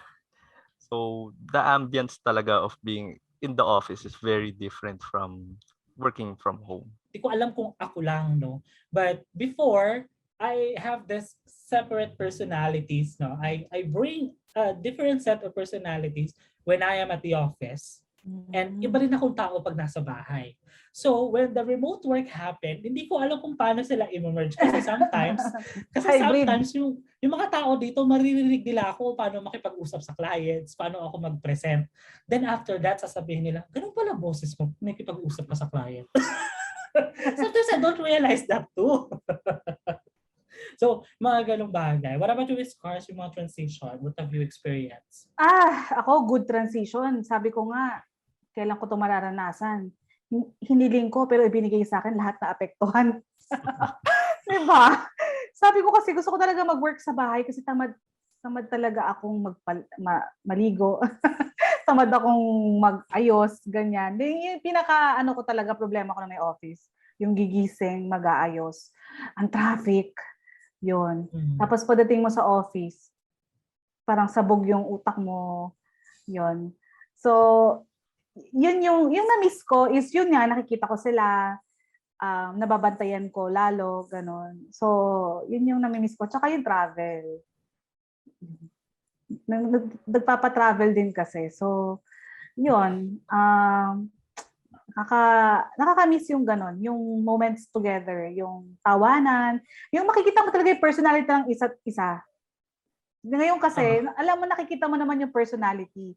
So the ambience talaga of being in the office is very different from working from home. Hindi ko alam kung ako lang, no? But before, I have this separate personalities, no? I bring a different set of personalities when I am at the office. And iba rin akong tao pag nasa bahay. So, when the remote work happened, hindi ko alam kung paano sila i-merge. Kasi sometimes yung mga tao dito, maririnig nila ako paano makipag-usap sa clients, paano ako mag-present. Then after that, sasabihin nila, ganun pala boses mo, makipag-usap ka sa client. Sometimes I don't realize that too. So, mga ganong bagay. What about you, Cars, yung mga transition? What have you experienced? Ako, good transition. Sabi ko nga, kailan ko ito mararanasan? Hiniling ko, pero ibinigay sa akin lahat na apektuhan. Diba? Sabi ko kasi gusto ko talaga mag-work sa bahay kasi tamad talaga akong maligo. Tamad akong mag-ayos, ganyan. Yung ko talaga, problema ko na may office. Yung gigising, mag-aayos. Ang traffic. Yun. Tapos pagdating mo sa office, parang sabog yung utak mo. Yun. So, yun yung na-miss ko is yun nga, nakikita ko sila, nababantayan ko lalo, ganun. So, yun yung nami-miss ko. Tsaka yung travel. Nagpapa-travel din kasi. So, yun. Nakaka-miss yung ganun, yung moments together, yung tawanan, yung makikita mo talaga yung personality ng isa't isa. Ngayon kasi, alam mo, nakikita mo naman yung personality,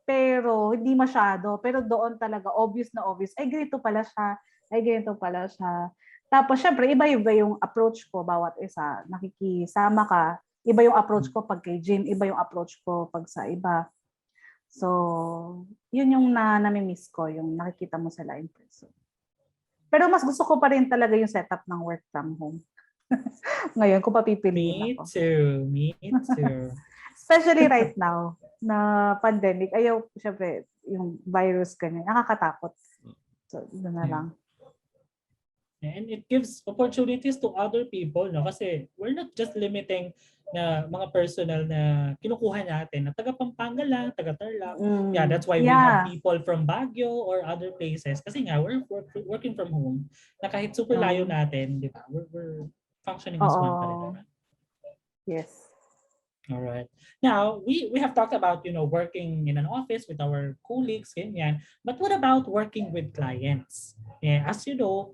pero hindi masyado. Pero doon talaga, obvious na obvious. Ay, ganito pala siya. Ay, ganito pala siya. Tapos, syempre, iba-iba yung approach ko bawat isa. Nakikisama ka. Iba yung approach ko pag kay Jim. Iba yung approach ko pag sa iba. So, yun yung nami-miss ko, yung nakikita mo sila in person. Pero mas gusto ko pa rin talaga yung setup ng work from home. Ngayon, kung papipiliin ako. Me too. Especially right now, na pandemic. Ayaw, syempre, yung virus ganyan. Nakakatakot. So, doon na lang. And it gives opportunities to other people, no? Kasi we're not just limiting na mga personal na kinukuha natin na taga Pampanga lang, taga Tarlac. Yeah, that's why we have people from Baguio or other places. Kasi nga, we're working from home. Na kahit super layo natin, di ba? We're functioning as one pa rin naman. Yes. All right. Now, we have talked about, working in an office with our colleagues, ganyan. But what about working with clients? Yeah, as you know,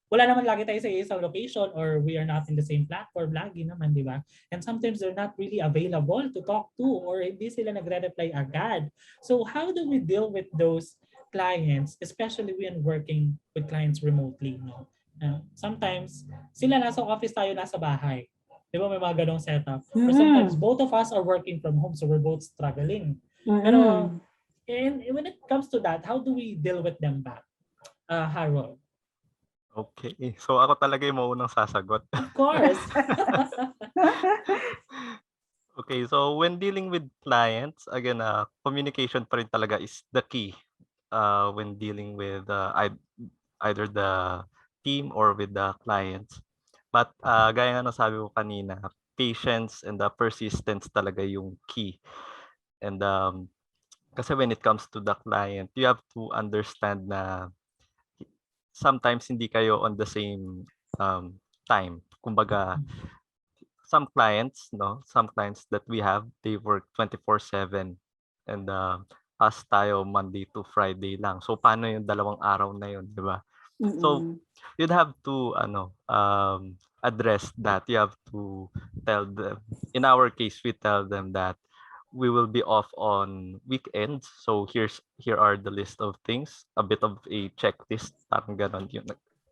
wala naman lagi tayo sa isang location or we are not in the same platform lagi naman, di ba? And sometimes they're not really available to talk to or hindi sila nagre-reply agad. So how do we deal with those clients, especially when working with clients remotely? No? Sometimes sila nasa office, tayo nasa bahay. Di ba may mga ganong setup? Or sometimes both of us are working from home so we're both struggling. Pero and when it comes to that, how do we deal with them back? Harold? Okay. So ako talaga yung maunang sasagot. Of course. Okay, so when dealing with clients, again, communication pa rin talaga is the key when dealing with either the team or with the clients. But gaya nga ng sabi ko kanina, patience and the persistence talaga yung key. And kasi when it comes to the client, you have to understand na sometimes hindi kayo on the same time. Kumbaga, some clients that we have, they work 24/7 and us tayo Monday to Friday lang. So paano yung dalawang araw na yun, di ba? So Mm-mm. you'd have to address that. You have to tell them. In our case, we tell them that we will be off on weekends. So here are the list of things, a bit of a checklist, parang ganon yun,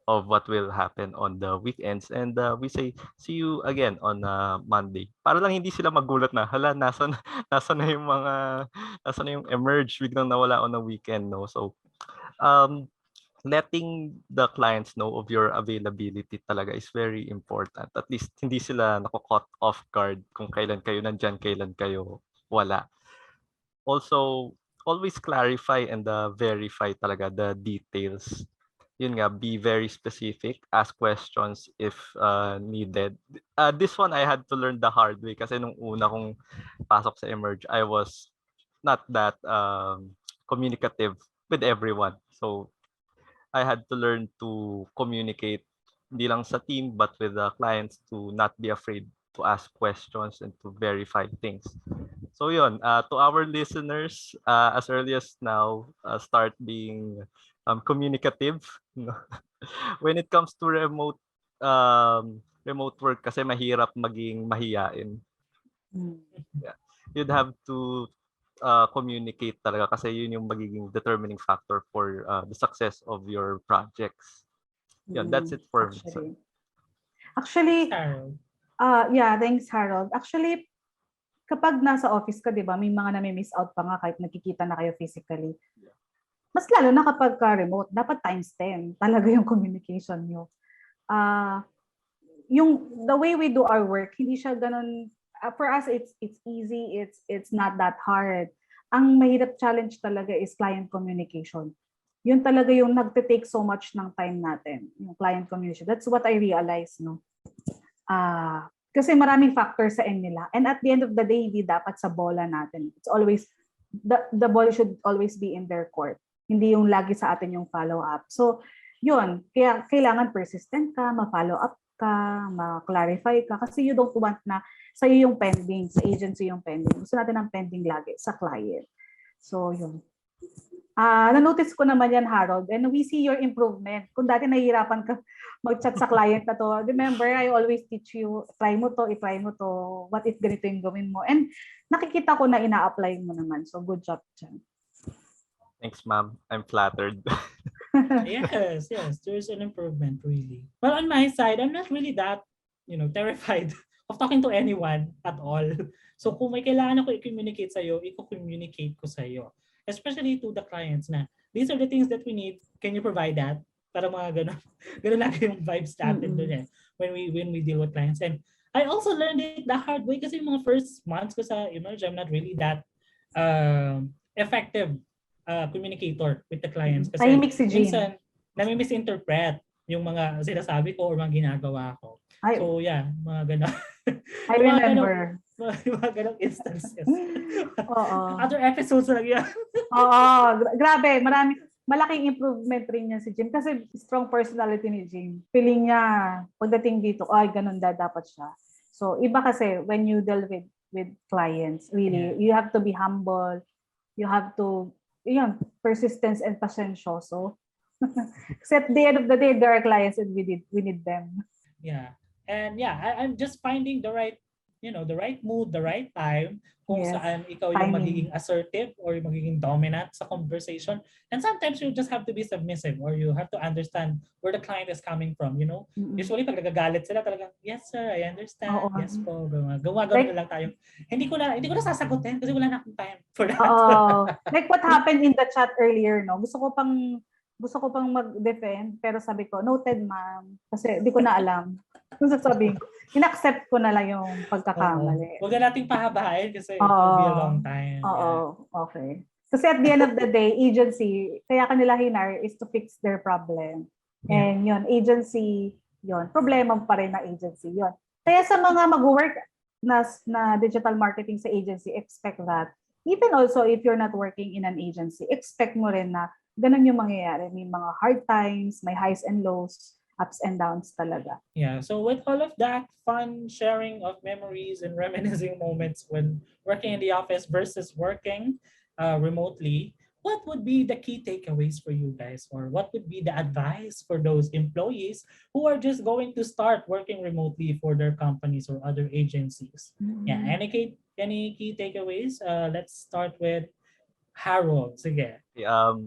of what will happen on the weekends. And we say, see you again on Monday. Para lang hindi sila magulat na, hala, nasa na yung nasa na yung emerge, biglang nawala on the weekend, no? So, um, letting the clients know of your availability talaga is very important. At least hindi sila nako-caught off guard kung kailan kayo nandyan, kailan kayo wala. Also, always clarify and verify talaga the details. Yun nga, be very specific, ask questions if needed. This one I had to learn the hard way kasi nung una kong pasok sa Emerge, I was not that communicative with everyone. So I had to learn to communicate hindi lang sa team but with the clients to not be afraid to ask questions and to verify things. So yun, to our listeners, as early as now, start being communicative. When it comes to remote work kasi mahirap maging mahiyain. Mm. Yeah. You'd have to communicate talaga kasi yun yung magiging determining factor for the success of your projects. Yeah, that's it for me. So, Thanks, Actually, Harold. yeah, thanks Harold. Actually, kapag nasa office ka, 'di ba, may mga nami-miss out pa nga kahit nakikita na kayo physically. Mas lalo na kapag remote, dapat times 10 talaga yung communication nyo. Yung the way we do our work, hindi siya ganun. For us, it's easy. It's not that hard. Ang mahirap challenge talaga is client communication. Yun talaga yung nagte-take so much ng time natin, yung client communication. That's what I realized, no. Kasi maraming factors sa end nila. And at the end of the day, hindi dapat sa bola natin. It's always the ball should always be in their court. Hindi yung lagi sa atin yung follow up. So, yun, kaya kailangan persistent ka, ma-follow up ka, ma-clarify ka kasi you don't want na sa'yo yung pending, sa agency yung pending. Gusto natin ang pending lagi sa client. So, yun. Na-notice ko naman yan, Harold, and we see your improvement. Kung dati nahihirapan ka mag-chat sa client na to, remember, I always teach you, try mo to, i-try mo to, what if ganito yung gawin mo. And nakikita ko na ina-apply mo naman. So, good job dyan. thanks, ma'am. I'm flattered. Yes, there's an improvement really. Well, on my side, I'm not really that, terrified of talking to anyone at all. So kung may kailangan ako i-communicate sa'yo, i-communicate ko sa'yo. Especially to the clients na, these are the things that we need. Can you provide that? Para mga ganun. Ganun lagi yung vibes natin dun when we deal with clients. And I also learned it the hard way kasi yung mga first months ko sa Emerge, I'm not really that effective communicator with the clients. Kasi Tahimik si Jean. minsan, nami-misinterpret yung mga sinasabi ko or mga ginagawa ko. So yeah, mga gano'n. I remember. Mga gano'ng instances. Oo. Other episodes lang yan. Oo, grabe. Malaking improvement rin niya si Jim kasi strong personality ni Jim. Feeling niya, pagdating dito, ay, ganun dapat siya. So, iba kasi when you deal with clients, really, you have to be humble. You have to, persistence and pasensyoso. Kasi at the end of the day, there are clients and we need them. Yeah. And yeah, I'm just finding the right mood, the right time kung saan ikaw yung magiging assertive or yung magiging dominant sa conversation. And sometimes you just have to be submissive or you have to understand where the client is coming from, Usually pag nagagalit sila talagang, yes sir, I understand. Oo. Yes po. Gumagano na lang tayo. Hindi ko na sasagutin kasi wala na akong time for that. Like what happened in the chat earlier, no? Gusto ko pang gusto ko pang mag-defend, pero sabi ko, noted ma'am. Kasi di ko na alam. Kung sasabihin ko, inaccept ko na lang yung Oo. pagkakamali. Huwag na nating pahabain kasi it will be a Oo. long time. Oo. Yeah. Okay. Kasi at the end of the day, agency, kaya kanila hinar is to fix their problem. Yeah. And yun, agency, yun, problema pa rin ng agency, yun. Kaya sa mga mag-work na digital marketing sa agency, expect that. Even also if you're not working in an agency, expect mo rin na ganun yung mangyayari. May mga hard times, may highs and lows, ups and downs talaga. Yeah. So with all of that fun sharing of memories and reminiscing moments when working in the office versus working remotely, what would be the key takeaways for you guys, or what would be the advice for those employees who are just going to start working remotely for their companies or other agencies? Yeah. Any key takeaways? Let's start with Harold. Sige.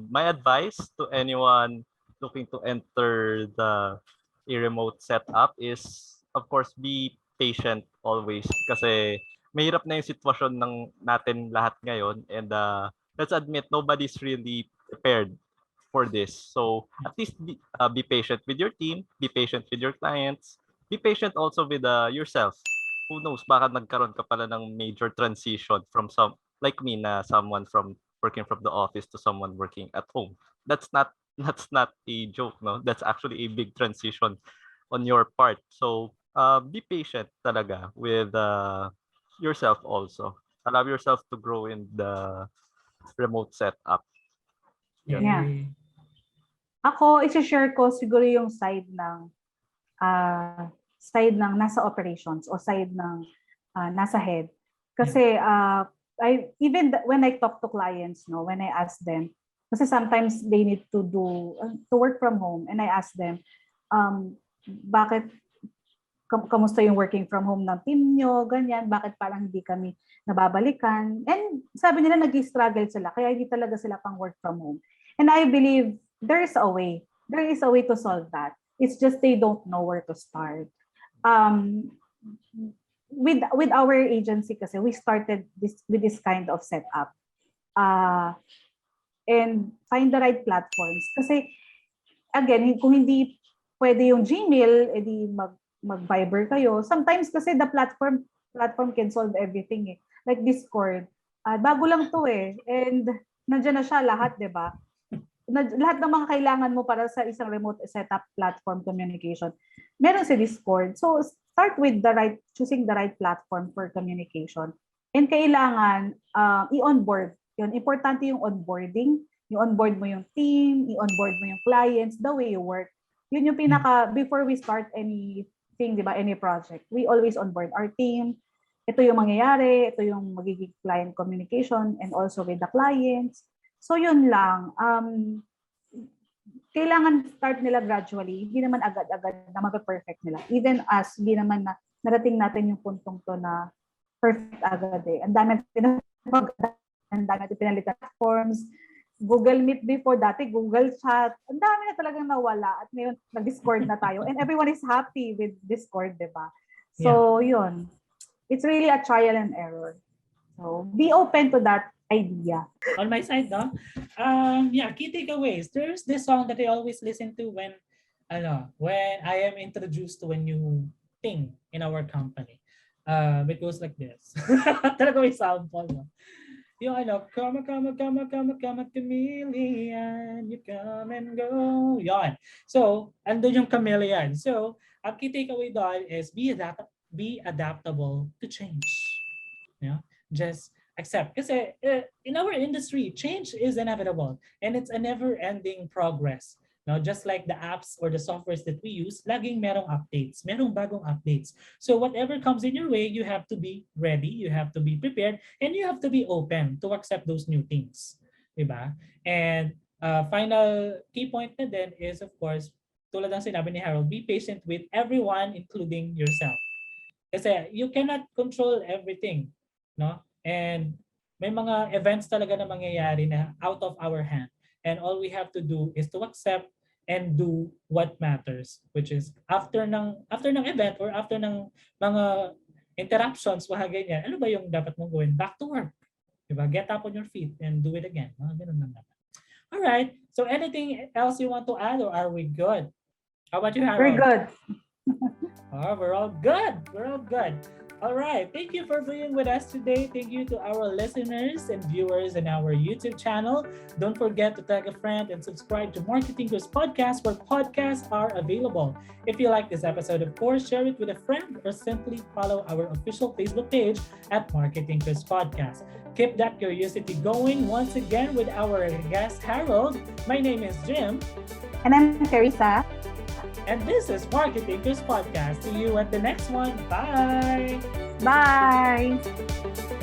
My advice to anyone looking to enter the a remote setup is, of course, be patient always kasi mahirap na yung sitwasyon ng natin lahat ngayon, and let's admit nobody's really prepared for this. So at least be patient with your team, be patient with your clients, be patient also with yourself. Who knows, baka nagkaroon ka pala ng major transition from some like me, na someone from working from the office to someone working at home. That's not a joke, no? That's actually a big transition on your part. So be patient talaga with yourself also. Allow yourself to grow in the remote setup. Yun. Yeah. Yay. Ako, isi-share ko siguro yung side ng nasa operations o side ng nasa head. Kasi when I talk to clients, no, when I ask them, kasi sometimes they need to work from home, and I ask them, bakit kamusta yung working from home ng team nyo, ganyan, bakit parang hindi kami nababalikan. And sabi nila nag-struggle sila, kaya hindi talaga sila pang work from home. And I believe there is a way. There is a way to solve that. It's just they don't know where to start. With our agency kasi, we started with this kind of setup. And find the right platforms. Kasi, again, kung hindi pwede yung Gmail, edi mag-Viber kayo. Sometimes kasi the platform can solve everything eh. Like Discord. Bago lang to eh. And nandiyan na siya lahat, di ba? Lahat ng mga kailangan mo para sa isang remote setup platform communication, meron si Discord. So start with choosing the right platform for communication. And kailangan i-onboard. Yun, importante yung onboarding. I-onboard mo yung team, i-onboard mo yung clients, the way you work. Yun yung before we start anything, di ba, any project, we always onboard our team. Ito yung mangyayari, ito yung magiging client communication, and also with the clients. So yun lang. Kailangan start nila gradually. Hindi naman agad-agad na mag-perfect nila. Even as, hindi naman na narating natin yung puntong to na perfect agad eh. Ang dami natin pinalitan platforms. Google Meet before, dati Google Chat. Ang dami na talagang nawala. At ngayon, nag-Discord na tayo. And everyone is happy with Discord, di ba? So, yun. It's really a trial and error. So, be open to that idea. On my side, no? Key takeaways. There's this song that I always listen to when I am introduced to a new thing in our company. It goes like this. Talaga may sample, no? Yung come, chameleon, you come and go. Yon. So, andun yung chameleon. So, ang key takeaway doon is be adaptable to change. Yeah? Just accept. Kasi in our industry, change is inevitable and it's a never-ending progress. No, just like the apps or the softwares that we use, laging merong updates, merong bagong updates. So whatever comes in your way, you have to be ready, you have to be prepared, and you have to be open to accept those new things. Diba? And final key point na din is, of course, tulad ng sinabi ni Harold, be patient with everyone, including yourself. Kasi you cannot control everything. No? And may mga events talaga na mangyayari na out of our hand. And all we have to do is to accept and do what matters, which is after ng event or after ng mga interruptions, mga ganyan, ano ba yung dapat mong gawin? Back to work. Diba? Get up on your feet and do it again. Ganun lang naman. All right. So anything else you want to add, or are we good? How about you, Very Harold? good. Oh, we're all good. We're all good. All right. Thank you for being with us today. Thank you to our listeners and viewers in our YouTube channel. Don't forget to tag a friend and subscribe to MarkeThinkers Podcast, where podcasts are available. If you like this episode, of course, share it with a friend or simply follow our official Facebook page at MarkeThinkers Podcast. Keep that curiosity going once again with our guest, Harold. My name is Jim. And I'm Carissa. And this is MarkeThinkers Podcast. See you at the next one. Bye. Bye.